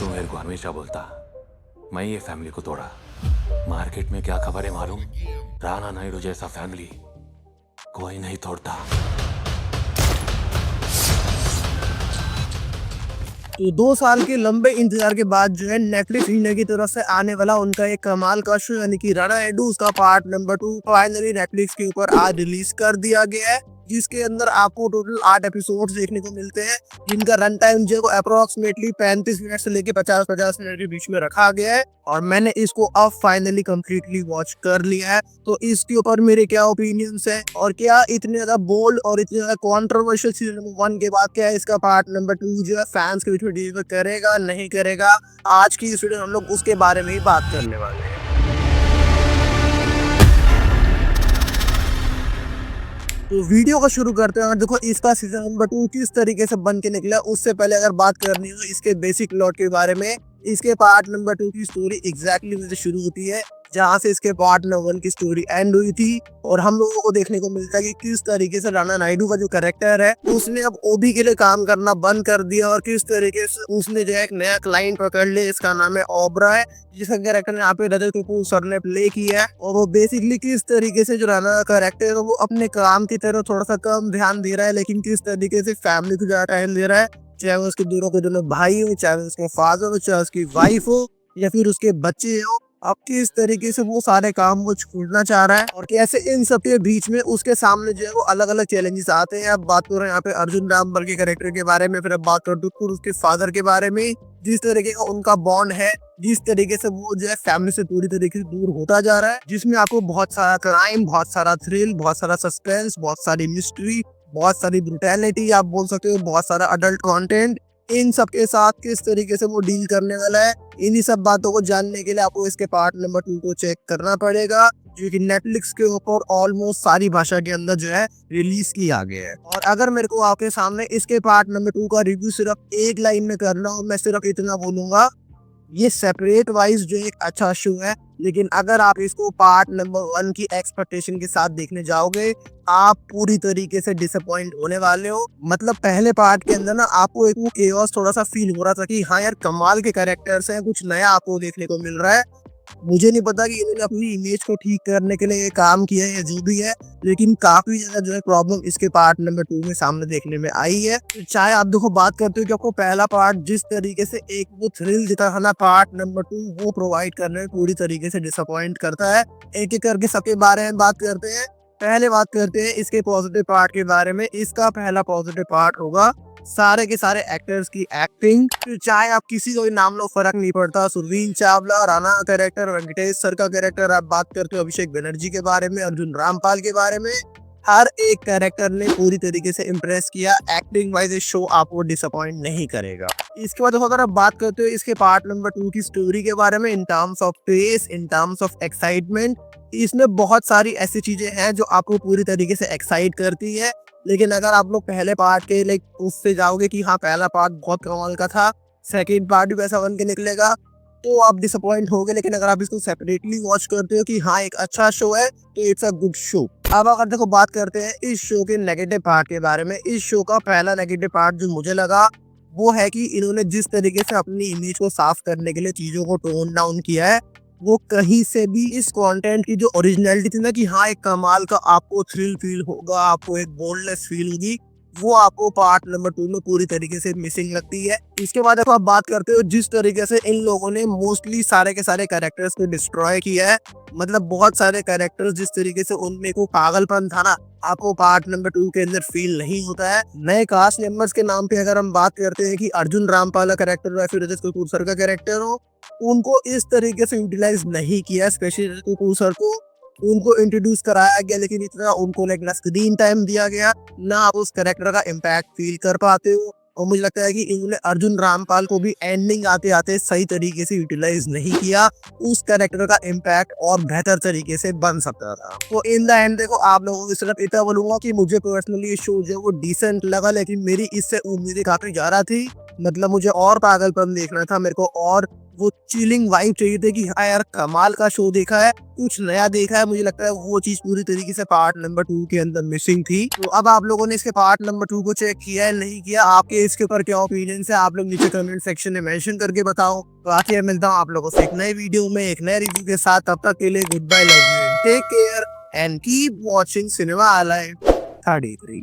तू मेरे को हमेशा बोलता मैं ये फैमिली को तोड़ा। मार्केट में क्या खबर है मालूम? राणा नायडू जैसा फैमिली कोई नहीं तोड़ता। तो 2 साल के लंबे इंतजार के बाद जो है नेटफ्लिक्स इंडिया की तरफ से आने वाला उनका एक कमाल का शो यानी कि राणा नायडू उसका पार्ट नंबर 2 फाइनली नेटफ्लिक्स के ऊपर आज रिलीज कर दिया गया है, जिसके अंदर आपको टोटल 8 एपिसोड्स देखने को मिलते हैं, जिनका रन टाइम जो है अप्रोक्सीमेटली 35 मिनट से लेके 50 मिनट के बीच में रखा गया है। और मैंने इसको अब फाइनली कंप्लीटली वॉच कर लिया है। तो इसके ऊपर मेरे क्या ओपिनियंस है और क्या इतने ज्यादा बोल्ड और इतने ज्यादा कॉन्ट्रोवर्शियल सीजन नंबर 1 के बाद क्या है इसका पार्ट नंबर 2 जो है फैंस के बीच में डिलीवर करेगा नहीं करेगा, आज की इस वीडियो में हम लोग उसके बारे में ही बात करने वाले हैं। तो वीडियो को शुरू करते हैं और देखो इसका सीजन नंबर 2 किस तरीके से बन के निकला। उससे पहले अगर बात करनी हो इसके बेसिक प्लॉट के बारे में, इसके पार्ट नंबर 2 की स्टोरी एग्जैक्टली शुरू होती है जहाँ से इसके पार्ट नंबर 1 की स्टोरी एंड हुई थी। और हम लोगों को देखने को मिलता है कि किस तरीके से राणा नायडू का जो कैरेक्टर है उसने अब ओबी के लिए काम करना बंद कर दिया और किस तरीके से उसने जो है एक नया क्लाइंट पकड़ लिया, इसका नाम है ओबराय, जिसका कैरेक्टर यहाँ पे रजत कपूर सर ने प्ले किया है। और वो बेसिकली किस तरीके से जो राणा का कैरेक्टर है वो अपने काम की तरह थोड़ा सा कम ध्यान दे रहा है, लेकिन किस तरीके से फैमिली को ज्यादा टाइम दे रहा है, चाहे वो उसके दोनों के दोनों भाई हो, चाहे उसके फादर हो, चाहे उसकी वाइफ हो या फिर उसके बच्चे हो। अब किस तरीके से वो सारे काम को छोड़ना चाह रहा है और कैसे इन सब के बीच में उसके सामने जो है वो अलग अलग चैलेंजेस आते हैं। अब बात कर रहे हैं यहाँ पे अर्जुन रामपाल के कैरेक्टर के बारे में, फिर अब बात कर दूं उसके फादर के बारे में, जिस तरीके का उनका बॉन्ड है, जिस तरीके से वो जो है फैमिली से पूरी तरीके से दूर होता जा रहा है, जिसमें आपको बहुत सारा क्राइम, बहुत सारा थ्रिल, बहुत सारा सस्पेंस, बहुत सारी मिस्ट्री, बहुत सारी ब्रुटैलिटी आप बोल सकते हो, बहुत सारा अडल्ट कंटेंट, इन सब के साथ किस तरीके से वो डील करने वाला है, इन्हीं सब बातों को जानने के लिए आपको इसके पार्ट नंबर 2 को चेक करना पड़ेगा, जो कि नेटफ्लिक्स के ऊपर ऑलमोस्ट सारी भाषा के अंदर जो है रिलीज किया गया है। और अगर मेरे को आपके सामने इसके पार्ट नंबर 2 का रिव्यू सिर्फ एक लाइन में करना हो, मैं सिर्फ इतना बोलूंगा, ये सेपरेट वाइज जो एक अच्छा शो है, लेकिन अगर आप इसको पार्ट नंबर 1 की एक्सपेक्टेशन के साथ देखने जाओगे आप पूरी तरीके से डिसअपॉइंट होने वाले हो। मतलब पहले पार्ट के अंदर ना आपको एक केओस थोड़ा सा फील हो रहा था कि हाँ यार कमाल के कैरेक्टर्स हैं, कुछ नया आपको देखने को मिल रहा है। मुझे नहीं पता कि इन्होंने अपनी इमेज को ठीक करने के लिए ये काम किया है या जो भी है, लेकिन काफी ज्यादा जो है प्रॉब्लम इसके पार्ट नंबर 2 में सामने देखने में आई है। चाहे आप देखो बात करते हो कि आपको पहला पार्ट जिस तरीके से एक वो थ्रिल देता है ना, पार्ट नंबर 2 वो प्रोवाइड करने में पूरी तरीके से डिसअपॉइंट करता है। एक एक करके सबके बारे में बात करते हैं। पहले बात करते हैं इसके पॉजिटिव पार्ट के बारे में। इसका पहला पॉजिटिव पार्ट होगा सारे के सारे एक्टर्स की एक्टिंग। चाहे आप किसी को भी नाम लो फर्क नहीं पड़ता, सुरवीन चावला, राणा का कैरेक्टर, वेंकटेश सर का कैरेक्टर, आप बात करते हो अभिषेक बनर्जी के बारे में, अर्जुन रामपाल के बारे में, हर एक कैरेक्टर ने पूरी तरीके से इम्प्रेस किया। एक्टिंग वाइज ये शो आपको डिसअपॉइंट नहीं करेगा। इसके बाद अगर आप बात करते हो इसके पार्ट नंबर 2 की स्टोरी के बारे में, in terms of pace, in terms of excitement, इसमें बहुत सारी ऐसी चीजें हैं जो आपको पूरी तरीके से एक्साइट करती है। लेकिन अगर आप लोग पहले पार्ट के लाइक उससे जाओगे कि हाँ पहला पार्ट बहुत कमाल का था, सेकंड पार्ट भी वैसा बन के निकलेगा, तो आप डिसअपॉइंट होगे। लेकिन अगर आप इसको सेपरेटली वॉच करते हो कि हाँ एक अच्छा शो है तो इट्स अ गुड शो। अब अगर देखो बात करते हैं इस शो के नेगेटिव पार्ट के बारे में, इस शो का पहला नेगेटिव पार्ट जो मुझे लगा वो है कि इन्होंने जिस तरीके से अपनी इमेज को साफ करने के लिए चीजों को टोन डाउन किया है, वो कहीं से भी इस कंटेंट की जो ओरिजिनलिटी थी ना कि हाँ एक कमाल का आपको थ्रिल फील होगा, आपको एक बोल्डनेस फील होगी, वो आपको पार्ट नंबर 2 में पूरी तरीके से मिसिंग लगती है। इसके बाद आप बात करते हो जिस तरीके से इन लोगों ने मोस्टली सारे के सारे कैरेक्टर्स को डिस्ट्रॉय किया है, मतलब बहुत सारे कैरेक्टर्स जिस तरीके से उनमें को पागलपन था ना, आपको पार्ट नंबर 2 के अंदर फील नहीं होता है। नए कास्ट मेंबर्स के नाम पे अगर हम बात करते हैं कि अर्जुन रामपाल का कैरेक्टर हो या फिर रजत कपूर सर का कैरेक्टर हो, उनको इस तरीके से यूटिलाइज नहीं किया, स्पेशली रजत कपूर सर को उनको इंट्रोड्यूस कराया गया, लेकिन इतना उनको ना स्क्रीन टाइम दिया गया, ना आप उस कैरेक्टर का इम्पैक्ट फील कर पाते हो। और मुझे लगता है कि इन्होंने अर्जुन रामपाल को भी एंडिंग आते आते सही तरीके से यूटिलाइज नहीं किया, उस कैरेक्टर का इम्पैक्ट और बेहतर तरीके से बन सकता था। तो इन द एंड देखो आप लोगों को सिर्फ इतना बोलूंगा कि मुझे पर्सनली ये शो जो वो डिसेंट लगा, लेकिन मेरी इससे उम्मीदें काफी ज्यादा थी। मतलब मुझे और पागलपन देखना था, मेरे को और वो चिलिंग वाइब चाहिए थी कि हाँ यार कमाल का शो देखा है, कुछ नया देखा है। मुझे लगता है वो चीज पूरी तरीके से पार्ट नंबर 2 के अंदर मिसिंग थी। तो अब आप लोगों ने इसके पार्ट नंबर 2 को चेक किया है नहीं किया, आपके इसके ऊपर क्या ओपिनियन है आप लोग नीचे कमेंट सेक्शन में मेंशन करके बताओ। तो आके मिलता हूँ आप लोगों से एक नए वीडियो में एक नए रिव्यू के साथ। तब तक के लिए goodbye, love you, take care and keep watching cinema alive 33।